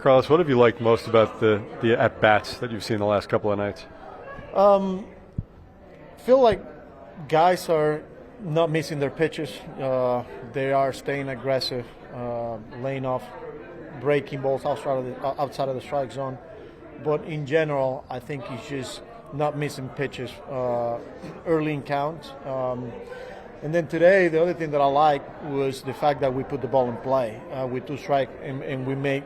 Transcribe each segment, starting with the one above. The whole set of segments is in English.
Carlos, what have you liked most about the at-bats that you've seen the last couple of nights? Feel like guys are not missing their pitches. They are staying aggressive, laying off breaking balls outside of the strike zone. But in general, I think he's just not missing pitches early in counts. And then today, the other thing that I liked was the fact that we put the ball in play with two strikes and we make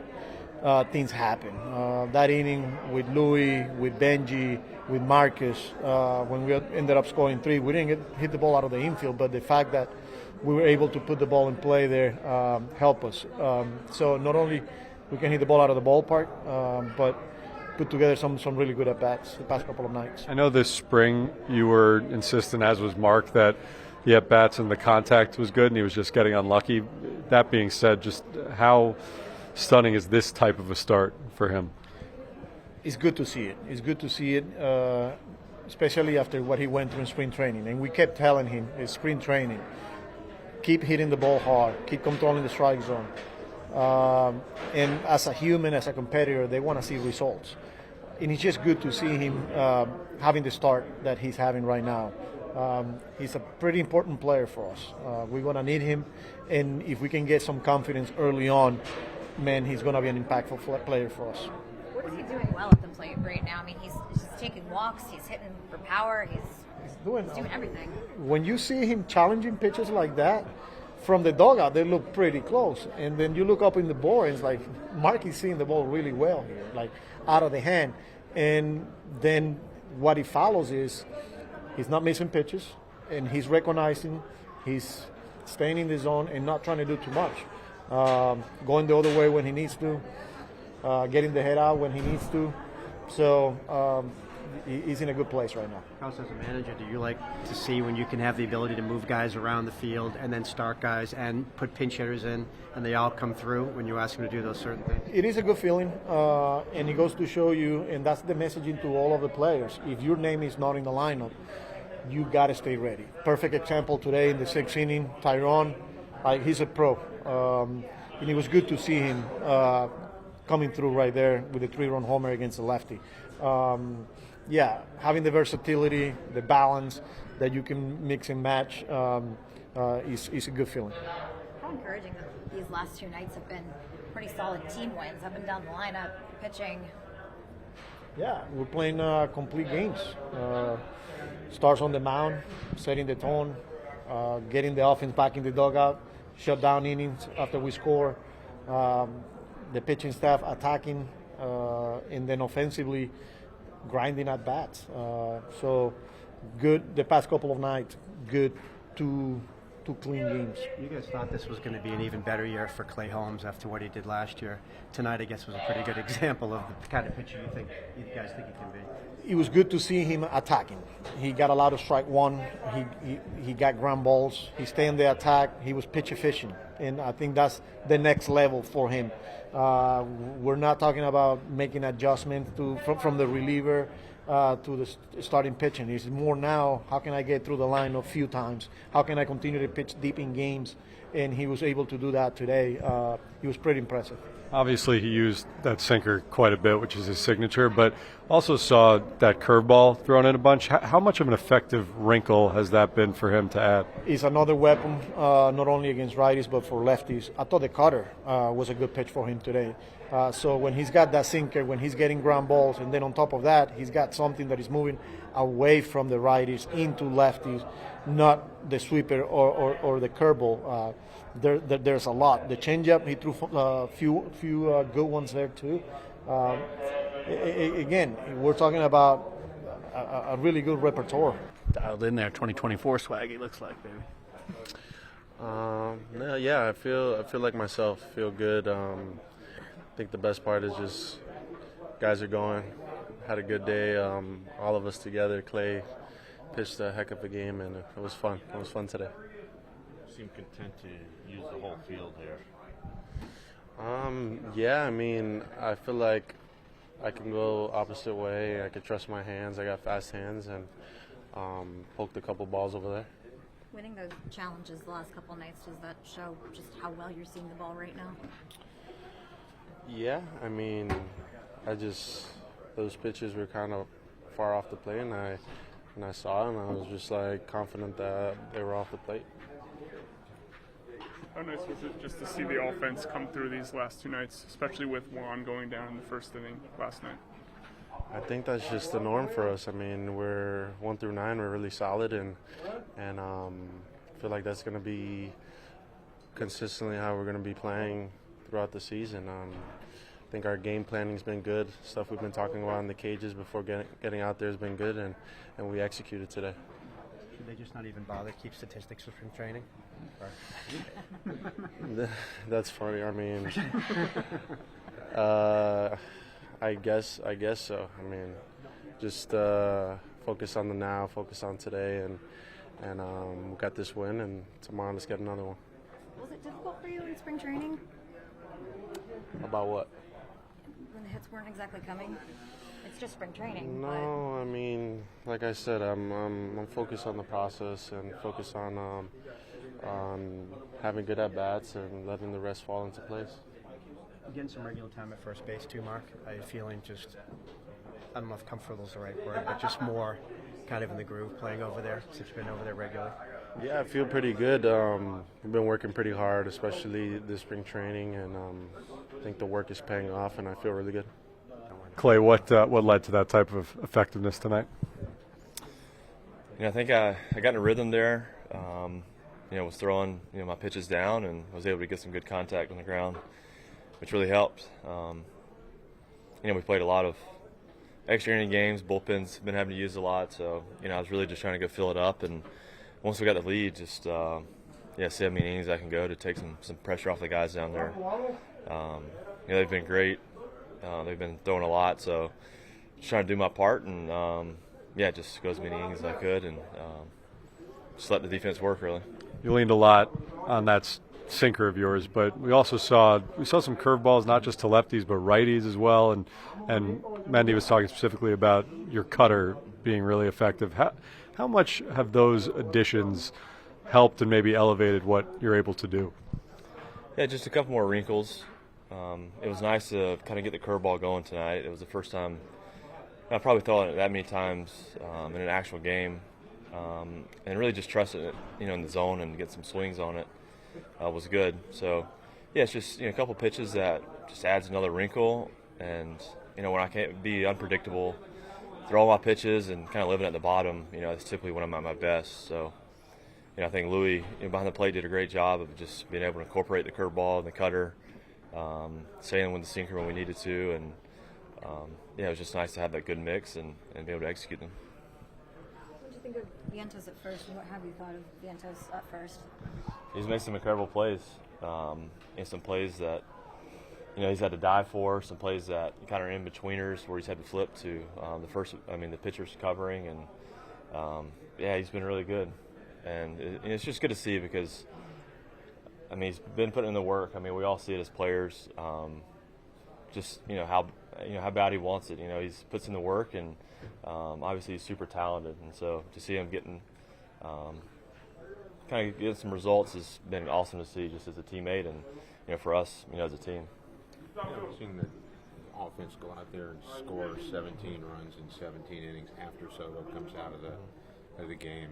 things happen. That inning with Louis, with Benji, with Marcus, when we ended up scoring 3, we didn't hit the ball out of the infield, but the fact that we were able to put the ball in play there helped us. So not only we can hit the ball out of the ballpark, but put together some really good at-bats the past couple of nights. I know this spring you were insistent, as was Mark, that the at-bats and the contact was good and he was just getting unlucky. That being said, just how stunning is this type of a start for him? It's good to see it. It's good to see it, especially after what he went through in spring training. And we kept telling him, it's spring training. Keep hitting the ball hard. Keep controlling the strike zone. And as a human, as a competitor, they want to see results. And it's just good to see him having the start that he's having right now. He's a pretty important player for us. We're going to need him. And if we can get some confidence early on, man, he's going to be an impactful player for us. What is he doing well at the plate right now? I mean, he's just taking walks, he's hitting for power, he's doing everything. When you see him challenging pitches like that, from the dugout, they look pretty close. And then you look up in the board, and it's like, Mark is seeing the ball really well here, like out of the hand. And then what he follows is he's not missing pitches, and he's recognizing, he's staying in the zone and not trying to do too much. Going the other way when he needs to, getting the head out when he needs to. So he's in a good place right now. Carlos, as a manager, do you like to see when you can have the ability to move guys around the field and then start guys and put pinch hitters in and they all come through when you ask them to do those certain things? It is a good feeling, and it goes to show you, and that's the messaging to all of the players. If your name is not in the lineup, you got to stay ready. Perfect example today in the 6th inning, Tyrone, he's a pro. And it was good to see him coming through right there with a 3-run homer against the lefty. Having the versatility, the balance that you can mix and match is a good feeling. How encouraging that these last 2 nights have been pretty solid team wins up and down the lineup, pitching. Yeah, we're playing complete games. Starts on the mound, setting the tone, getting the offense back in the dugout, shut down innings after we score, the pitching staff attacking, and then offensively grinding at bats. So good the past couple of nights, good two clean games. You guys thought this was going to be an even better year for Clay Holmes after what he did last year. Tonight, I guess, was a pretty good example of the kind of pitcher you guys think he can be. It was good to see him attacking. He got allowed to strike one. He got ground balls. He stayed in the attack. He was pitch efficient, and I think that's the next level for him. We're not talking about making adjustments from the reliever to the starting pitching. It's more now, how can I get through the line a few times? How can I continue to pitch deep in games? And he was able to do that today. He was pretty impressive. Obviously, he used that sinker quite a bit, which is his signature, but also saw that curveball thrown in a bunch. How much of an effective wrinkle has that been for him to add? It's another weapon, not only against righties, but for lefties. I thought the cutter was a good pitch for him today. So when he's got that sinker, when he's getting ground balls, and then on top of that, he's got something that is moving away from the righties into lefties, not the sweeper or the curveball. There's a lot. The changeup, he threw a few good ones there too. Again, we're talking about a really good repertoire. Dialed in there, 2024 swag. He looks like, baby. I feel like myself. Feel good. I think the best part is just guys are going. Had a good day. All of us together. Clay pitched a heck of a game, and it was fun. It was fun today. Seem content to use the whole field here. I feel like I can go opposite way. I can trust my hands. I got fast hands, and poked a couple balls over there. Winning those challenges the last couple of nights, does that show just how well you're seeing the ball right now? Yeah, I mean, those pitches were kind of far off the plate, and I saw them, I was just like confident that they were off the plate. How nice was it just to see the offense come through these last two nights, especially with Juan going down in the first inning last night? I think that's just the norm for us. I mean, we're 1 through 9, we're really solid, and feel like that's going to be consistently how we're going to be playing throughout the season. I think our game planning's been good. Stuff we've been talking about in the cages before getting out there has been good, and we executed today. Should they just not even bother to keep statistics for spring training? That's funny. I mean, I guess so. I mean, just focus on the now, focus on today, and we got this win, and tomorrow let's get another one. Was it difficult for you in spring training About what? when the hits weren't exactly coming? It's just spring training. No, I mean, like I said, I'm focused on the process and focused on having good at bats and letting the rest fall into place. You're getting some regular time at first base too, Mark. I feeling just, I don't know if comfortable is the right word, but just more kind of in the groove playing over there since you've been over there regularly. Yeah, I feel pretty good. We've been working pretty hard, especially this spring training, and I think the work is paying off, and I feel really good. Clay, what led to that type of effectiveness tonight? I think I got in a rhythm there. Was throwing my pitches down and was able to get some good contact on the ground, which really helped. We played a lot of extra inning games. Bullpen's been having to use a lot, so I was really just trying to go fill it up. And once we got the lead, just see how many innings I can go to take some pressure off the guys down there. They've been great. They've been throwing a lot, so just trying to do my part and just go as many innings as I could and just let the defense work really. You leaned a lot on that sinker of yours, but we saw some curveballs, not just to lefties but righties as well. And Mendy was talking specifically about your cutter being really effective. How much have those additions helped and maybe elevated what you're able to do? Yeah, just a couple more wrinkles. It was nice to kind of get the curveball going tonight. It was the first time I probably thought it that many times in an actual game, and really just trusted it, in the zone and get some swings on it was good. So, it's just a couple pitches that just adds another wrinkle, and when I can't be unpredictable, throw all my pitches and kind of living at the bottom, it's typically when I'm at my best. So, I think Louis behind the plate did a great job of just being able to incorporate the curveball and the cutter. Sailing with the sinker when we needed to, and it was just nice to have that good mix and be able to execute them. What did you think of Vientos at first, and what have you thought of Vientos at first? He's made some incredible plays, some plays that he's had to dive for, some plays that kind of are in betweeners where he's had to flip to the pitcher's covering, and he's been really good, and it's just good to see because. He's been putting in the work. We all see it as players. Just how bad he wants it. He's puts in the work, and obviously he's super talented. And so to see him getting kind of getting some results has been awesome to see, just as a teammate, and for us, as a team. Seeing the offense go out there and score 17 runs in 17 innings after Soto comes out of the game.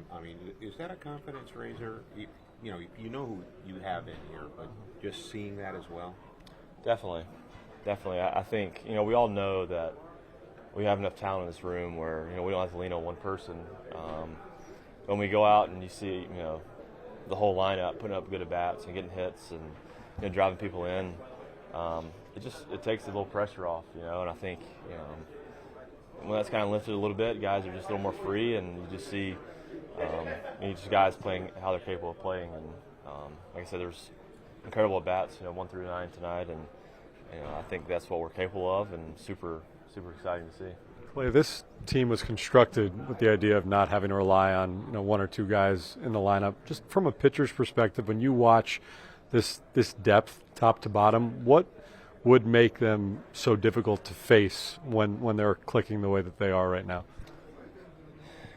Is that a confidence raiser? You know who you have in here, but just seeing that as well? Definitely. I think, we all know that we have enough talent in this room where, we don't have to lean on one person. When we go out and you see, the whole lineup putting up good at-bats and getting hits and, driving people in, it takes a little pressure off, and I think, when that's kind of lifted a little bit, guys are just a little more free, and you just see just guys playing how they're capable of playing, and like I said, there's incredible at bats, 1 through 9 tonight, and I think that's what we're capable of, and super exciting to see. Clay, this team was constructed with the idea of not having to rely on one or two guys in the lineup. Just from a pitcher's perspective, when you watch this depth, top to bottom, what would make them so difficult to face when they're clicking the way that they are right now?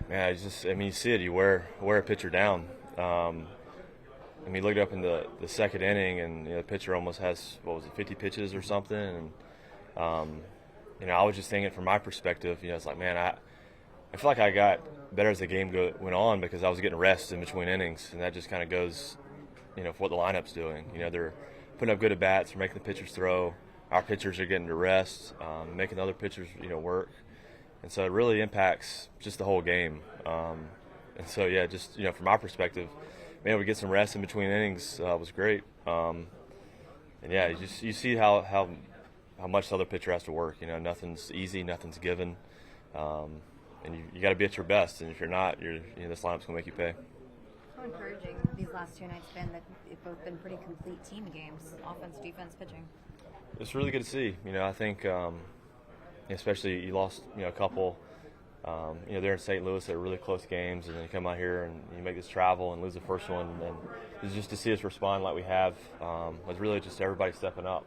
Man, you see it. You wear a pitcher down. I mean, looked up in the second inning, and the pitcher almost has 50 pitches or something, and I was just thinking from my perspective, it's like, man, I feel like I got better as the game went on because I was getting rest in between innings, and that just kind of goes, for what the lineup's doing. They're putting up good at bats, they're making the pitchers throw. Our pitchers are getting to rest, making the other pitchers, work, and so it really impacts just the whole game. And so, yeah, just from my perspective, being able to get some rest in between innings was great. And yeah, you see how much the other pitcher has to work. Nothing's easy, nothing's given, and you got to be at your best. And if you're not, this lineup's gonna make you pay. How encouraging these last two nights been? That they've both been pretty complete team games, offense, defense, pitching. It's really good to see. I think, especially you lost, a couple. They're in St. Louis. They're really close games, and then you come out here and you make this travel and lose the first one. And it's just to see us respond like we have was really just everybody stepping up.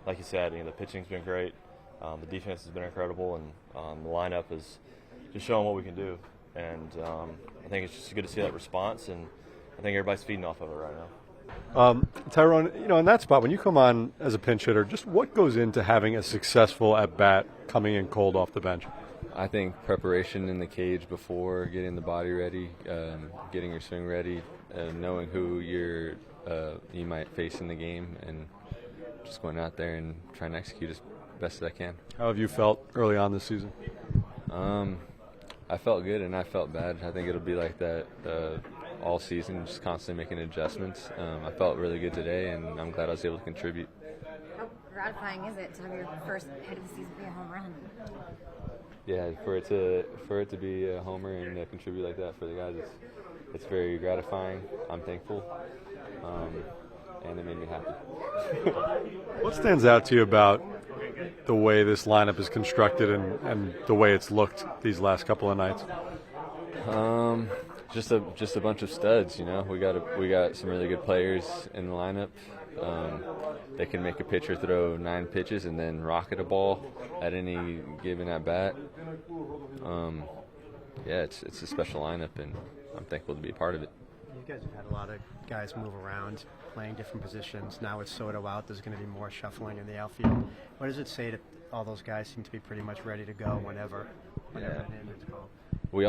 Like you said, the pitching's been great, the defense has been incredible, and the lineup is just showing what we can do. And I think it's just good to see that response, and I think everybody's feeding off of it right now. Tyrone, in that spot, when you come on as a pinch hitter, just what goes into having a successful at-bat coming in cold off the bench? I think preparation in the cage before, getting the body ready, getting your swing ready, knowing who you might face in the game, and just going out there and trying to execute as best as I can. How have you felt early on this season? I felt good and I felt bad. I think it'll be like that all season, just constantly making adjustments. I felt really good today, and I'm glad I was able to contribute. How gratifying is it to have your first hit of the season be a home run? Yeah, for it to be a homer and contribute like that for the guys, it's very gratifying. I'm thankful, and it made me happy. What stands out to you about the way this lineup is constructed and the way it's looked these last couple of nights? Just a bunch of studs. We got some really good players in the lineup. They can make a pitcher throw 9 pitches and then rocket a ball at any given at bat. It's a special lineup, and I'm thankful to be a part of it. You guys have had a lot of guys move around, playing different positions. Now with Soto out, there's going to be more shuffling in the outfield. What does it say that all those guys seem to be pretty much ready to go whenever an inning is called? We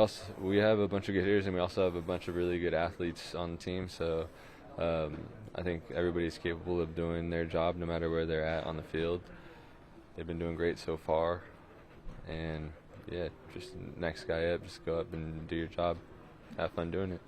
have a bunch of good hitters, and we also have a bunch of really good athletes on the team. So I think everybody's capable of doing their job no matter where they're at on the field. They've been doing great so far, and just next guy up, just go up and do your job. Have fun doing it.